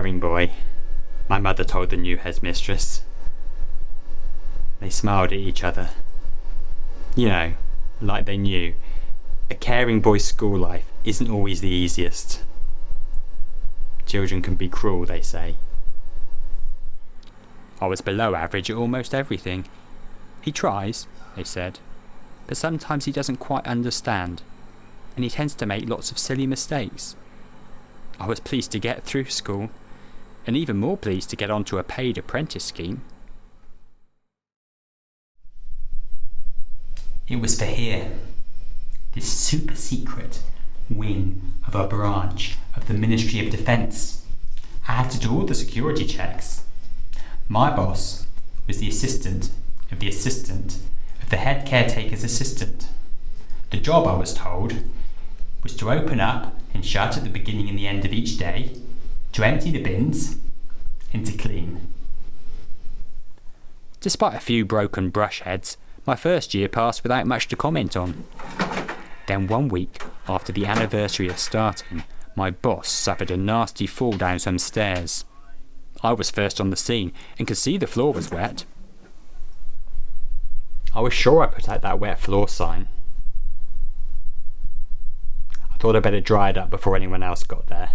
caring boy, my mother told the new headmistress. They smiled at each other. You know, like they knew. A caring boy's school life isn't always the easiest. Children can be cruel, they say. I was below average at almost everything. He tries, they said, but sometimes he doesn't quite understand, and he tends to make lots of silly mistakes. I was pleased to get through school, and even more pleased to get onto a paid apprentice scheme. It was for here, this super secret wing of a branch of the Ministry of Defence. I had to do all the security checks. My boss was the assistant of the assistant of the head caretaker's assistant. The job, I was told, was to open up and shut at the beginning and the end of each day, to empty the bins, and to clean. Despite a few broken brush heads, my first year passed without much to comment on. Then 1 week after the anniversary of starting, my boss suffered a nasty fall down some stairs. I was first on the scene and could see the floor was wet. I was sure I put out that wet floor sign. I thought I'd better dry it up before anyone else got there.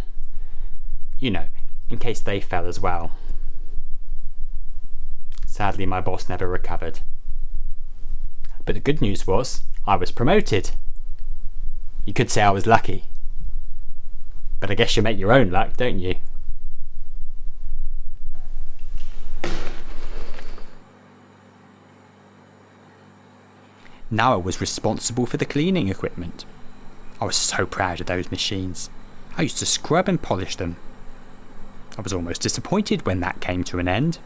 You know, in case they fell as well. Sadly, my boss never recovered. But the good news was, I was promoted. You could say I was lucky. But I guess you make your own luck, don't you? Now I was responsible for the cleaning equipment. I was so proud of those machines. I used to scrub and polish them. I was almost disappointed when that came to an end.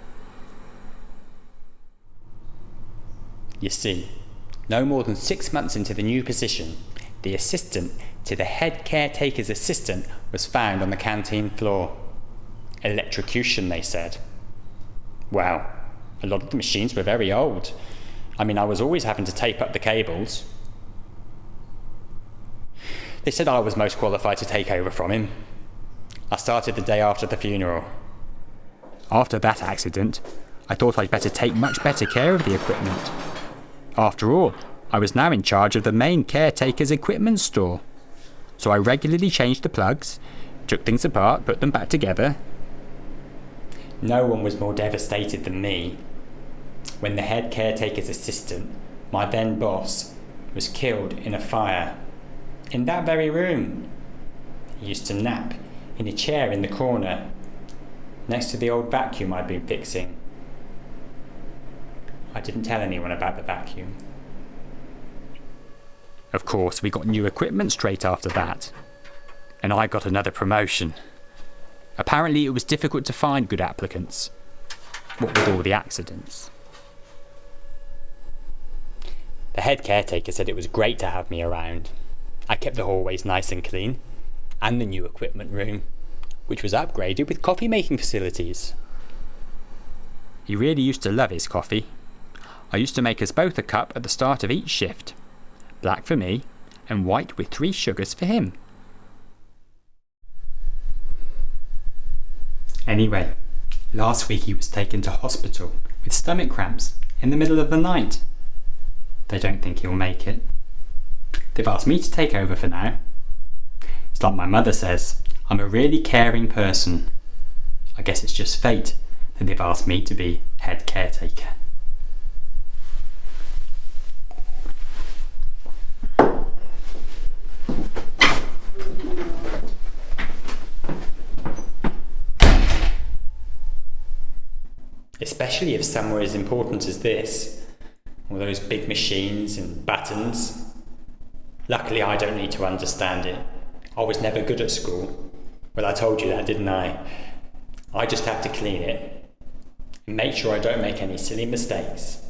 You see, no more than 6 months into the new position, the assistant to the head caretaker's assistant was found on the canteen floor. Electrocution, they said. Well, a lot of the machines were very old. I mean, I was always having to tape up the cables. They said I was most qualified to take over from him. I started the day after the funeral. After that accident, I thought I'd better take much better care of the equipment. After all, I was now in charge of the main caretaker's equipment store. So I regularly changed the plugs, took things apart, put them back together. No one was more devastated than me when the head caretaker's assistant, my then boss, was killed in a fire. In that very room. He used to nap in a chair in the corner, next to the old vacuum I'd been fixing. I didn't tell anyone about the vacuum. Of course, we got new equipment straight after that. And I got another promotion. Apparently it was difficult to find good applicants. What with all the accidents. The head caretaker said it was great to have me around. I kept the hallways nice and clean, and the new equipment room, which was upgraded with coffee making facilities. He really used to love his coffee. I used to make us both a cup at the start of each shift. Black for me, and white with 3 sugars for him. Anyway, last week he was taken to hospital with stomach cramps in the middle of the night. They don't think he'll make it. They've asked me to take over for now. It's like my mother says, I'm a really caring person. I guess it's just fate that they've asked me to be head caretaker. Especially if somewhere as important as this, all those big machines and buttons. Luckily I don't need to understand it. I was never good at school. Well, I told you that, didn't I? I just have to clean it and make sure I don't make any silly mistakes.